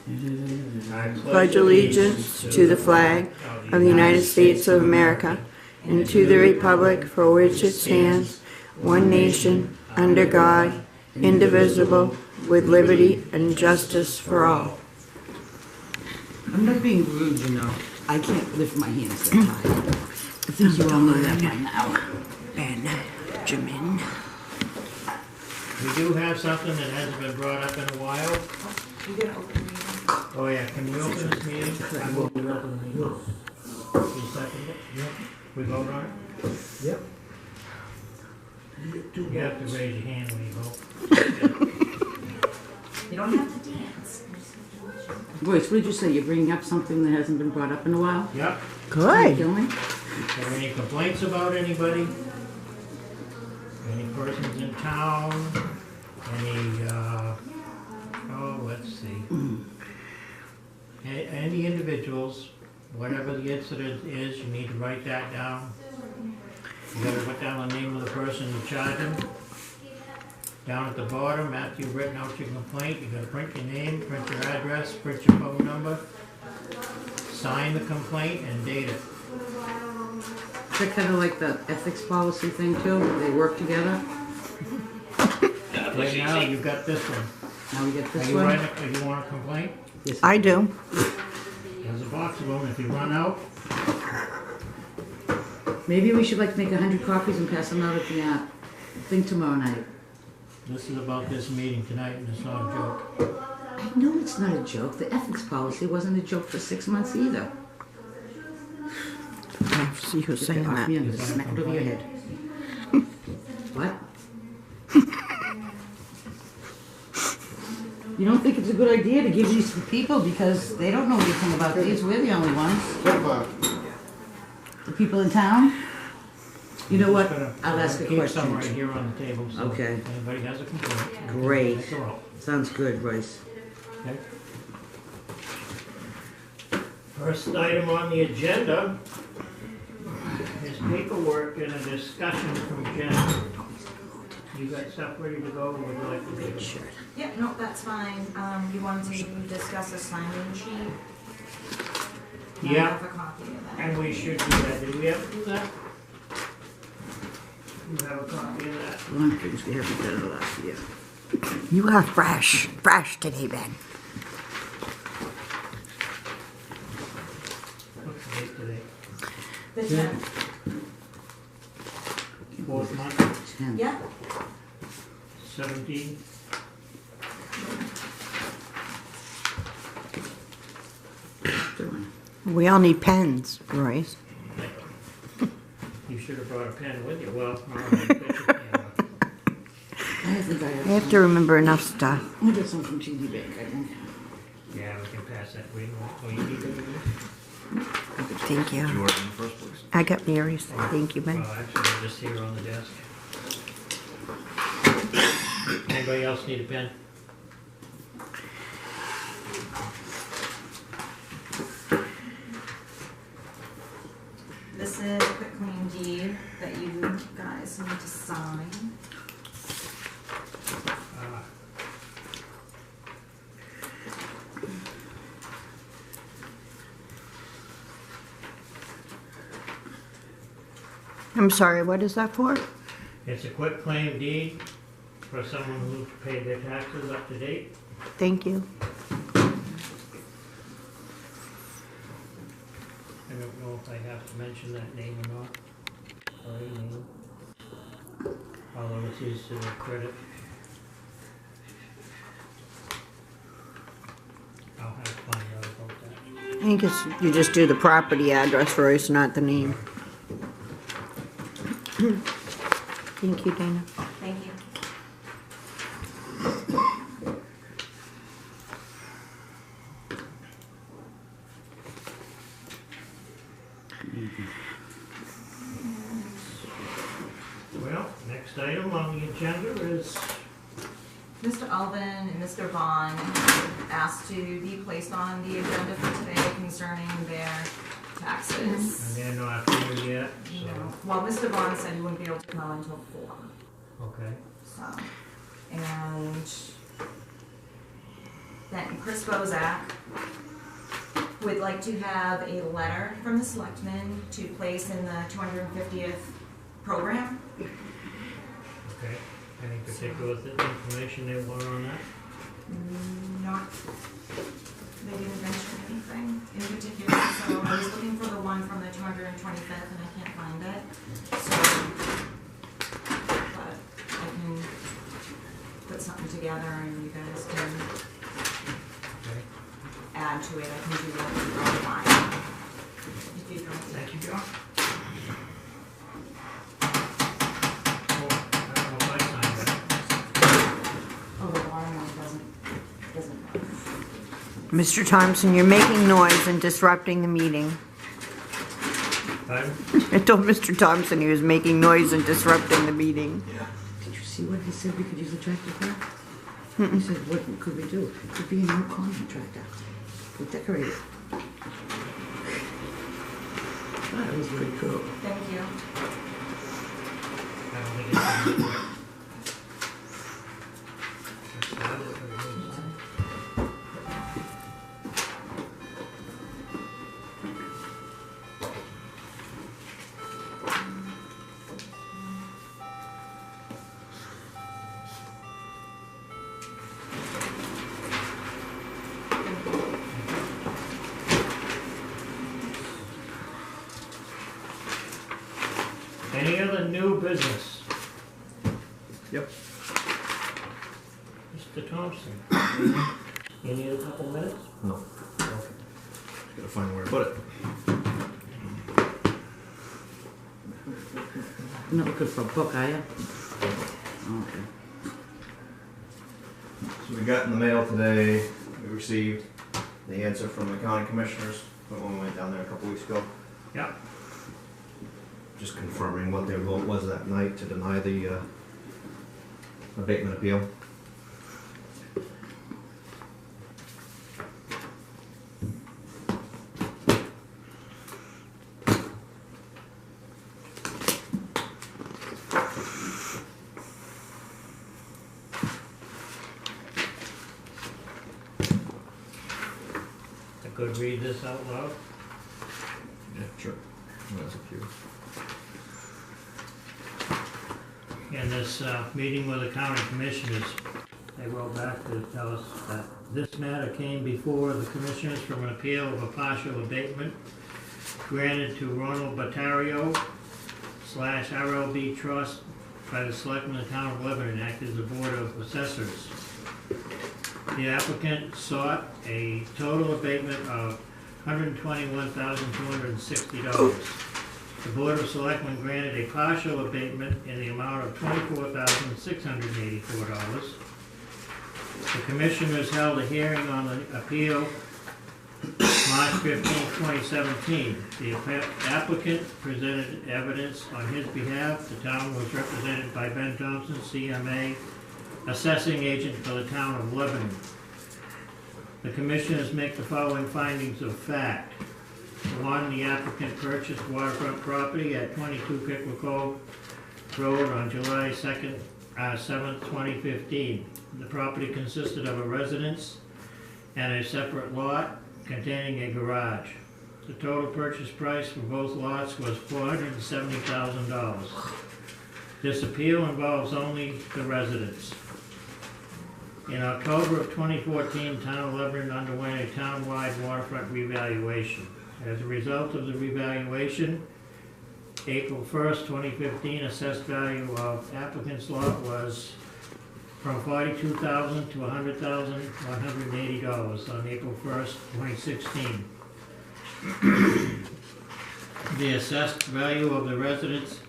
I pledge allegiance to the flag of the United States of America and to the republic for which it stands, one nation, under God, indivisible, with liberty and justice for all. I'm not being rude, you know. I can't lift my hands that high. I think you all know that by now. Benjamin. We do have something that hasn't been brought up in a while. Oh yeah, can we open this meeting? I will open the meeting. You second it? Yep. We vote on it? Yep. You have to raise your hand when you vote. You don't have to dance. Royce, what did you say? You're bringing up something that hasn't been brought up in a while? Yep. Good. Kill me? Are there any complaints about anybody? Any persons in town? Any, let's see. Any individuals, whatever the incident is, you need to write that down. You gotta put down the name of the person you charge them. Down at the bottom, after you've written out your complaint, you gotta print your name, print your address, print your phone number, sign the complaint, and date it. Is that kind of like the ethics policy thing too? They work together? Right now, you've got this one. Now we get Are this you one? writing, you want a complaint? Yes. I do. There's a box of them. If you run out, Maybe we should like make 100 copies and pass them out at the thing tomorrow night. this is about this meeting tonight, and it's not a joke. I know it's not a joke. The ethics policy wasn't a joke for 6 months either. I see who's Get saying that off me, that. I'm gonna smack it over your head. What? You don't think it's a good idea to give these to people because they don't know anything about these? We're the only ones. The people in town? You know what? I'll ask a Keep some right question. here on the table, so Okay. if anybody has a complaint. Great. Make a roll, Sounds good, Royce. okay? First item on the agenda is paperwork and a discussion from Jen. You got stuff ready to go, or would you like to do it? Yep, no, that's fine. You wanted to discuss a sign-in sheet? I Yeah. have a copy of that. And we should do that. Did we ever do that? You have a copy of that? One of the things we haven't done in the last year. You are fresh today, Ben. What's the date today? The 10th. Fourth month, 10. Yeah, 17. We all need pens, Royce. You should have brought a pen with you. Well, no, I bet you can't. I think I I have have to remember enough stuff. I got some from TD Bank, I think. Yeah, we can pass that. Oh, you need to? Thank You you. were in the first place. I got Mary's. Thank you, Ben. Well, actually, they're just here on the desk. Anybody else need a pen? this is a quick claim deed that you guys need to sign. Ah, I'm sorry, what is that for? It's a quick claim deed for someone who paid their taxes up to date. Thank you. I don't know if I have to mention that name or not. Or a name. Although it's his credit. I'll have to find out about that. I think it's, you just do the property address, Royce, not the name. Thank you, Dana. Thank you. Well, next item on the agenda is, Mr. Alvin and Mr. Vaughn asked to be placed on the agenda for today concerning their taxes. and they're not here yet, You know, so, well, Mr. Vaughn said he wouldn't be able to come until 4, okay. so, and Then Chris Bozak would like to have a letter from the Selectmen to place in the 250th program. Okay, any particular information they want on that? Not, they didn't mention anything in particular, so I was looking for the one from the 225th and I can't find it. So, but I can put something together and you guys can Okay. add to it. I can do that online. If you don't. Thank you, John. Oh, I don't know if I signed that. Oh, the bottom one doesn't work. Mr. Thompson, you're making noise and disrupting the meeting. Pardon? I told Mr. Thompson he was making noise and disrupting the meeting. Did you see what he said we could use a tractor for? He said, what could we do? It could be a new common tractor. We'll decorate it. That was very cool. Thank you. I don't think it's gonna work. That's not it, but it is. Any other new business? Yep. Mr. Thompson? You need a couple minutes? No. Okay. Just gotta find where to put it. You're not looking for a book, are you? Okay. So we got in the mail today, we received the answer from the county commissioners when we went down there a couple weeks ago. Yeah. Just confirming what their vote was that night to deny the abatement appeal. I could read this out loud. Yeah, sure. That's up to you. In this meeting with the county commissioners, they wrote back to tell us that this matter came before the commissioners from an appeal of a partial abatement granted to Ronald Batario / RLB Trust by the Selectmen of the Town of Lebanon, acting as the Board of Assessors. The applicant sought a total abatement of $121,260. The Board of Selectmen granted a partial abatement in the amount of $24,684. The Commissioners held a hearing on the appeal March 15, 2017. The applicant presented evidence on his behalf. The town was represented by Ben Thompson, CMA, assessing agent for the Town of Lebanon. The Commissioners make the following findings of fact. 1, the applicant purchased waterfront property at 22 Pickwick Road on July 7th, 2015. The property consisted of a residence and a separate lot containing a garage. The total purchase price for both lots was $470,000. This appeal involves only the residence. In October of 2014, Town of Lebanon underwent a town-wide waterfront revaluation. As a result of the revaluation, April 1st, 2015, assessed value of applicant's lot was from $42,000 to $100,180 on April 1st, 2016. The assessed value of the residence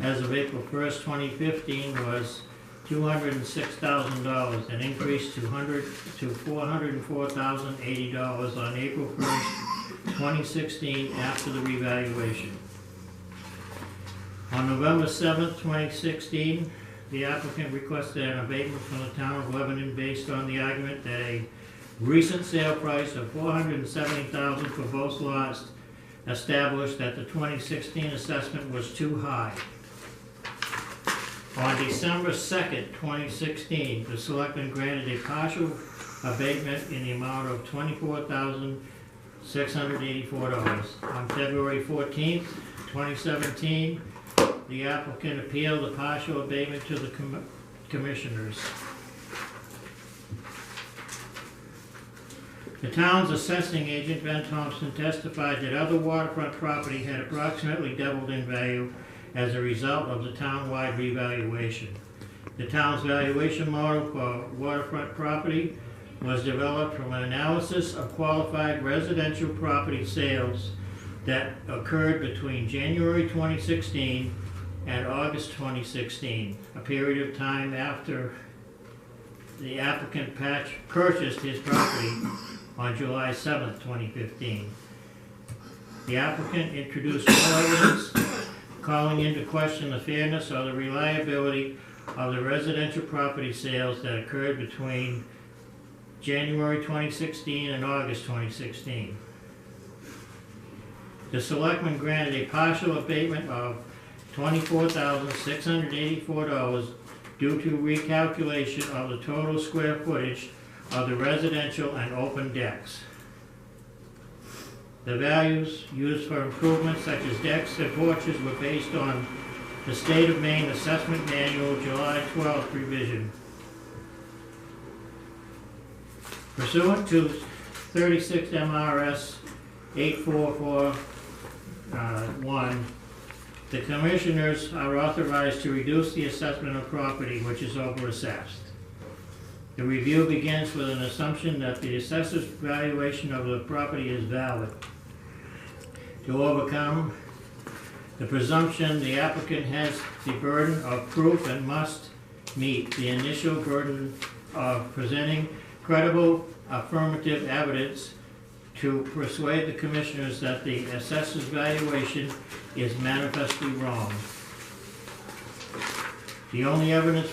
as of April 1st, 2015 was $206,000, an increase to $404,080 on April 1st, 2016 after the revaluation. On November 7th, 2016, the applicant requested an abatement from the Town of Lebanon based on the argument that a recent sale price of $470,000 for both lots established that the 2016 assessment was too high. On December 2nd, 2016, the Selectmen granted a partial abatement in the amount of $24,684. On February 14th, 2017, the applicant appealed the partial abatement to the commissioners. The town's assessing agent, Ben Thompson, testified that other waterfront property had approximately doubled in value as a result of the town-wide revaluation. The town's valuation model for waterfront property was developed from an analysis of qualified residential property sales that occurred between January 2016 and August 2016, a period of time after the applicant purchased his property on July 7th, 2015. The applicant introduced more evidence calling into question the fairness or the reliability of the residential property sales that occurred between January 2016 and August 2016. The Selectmen granted a partial abatement of $24,684 due to recalculation of the total square footage of the residential and open decks. The values used for improvements such as decks and porches were based on the State of Maine Assessment Manual July 12th revision. Pursuant to 36 MRS 8441, the commissioners are authorized to reduce the assessment of property which is overassessed. The review begins with an assumption that the assessor's valuation of the property is valid. To overcome the presumption, the applicant has the burden of proof and must meet the initial burden of presenting credible affirmative evidence to persuade the commissioners that the assessor's valuation is manifestly wrong. The only evidence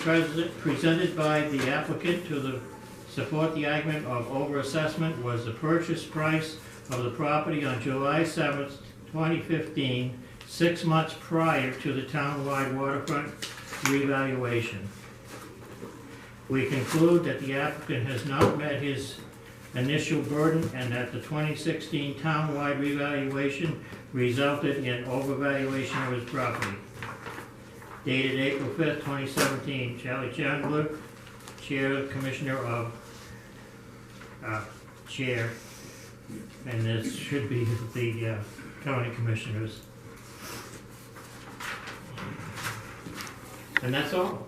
presented by the applicant to support the argument of overassessment was the purchase price of the property on July 7th, 2015, 6 months prior to the town-wide waterfront revaluation. We conclude that the applicant has not met his initial burden and that the 2016 town-wide revaluation resulted in overvaluation of his property. Dated April 5th, 2017, Charlie Chandler, Chair, Commissioner of, Chair, and this should be the county commissioners. And that's all.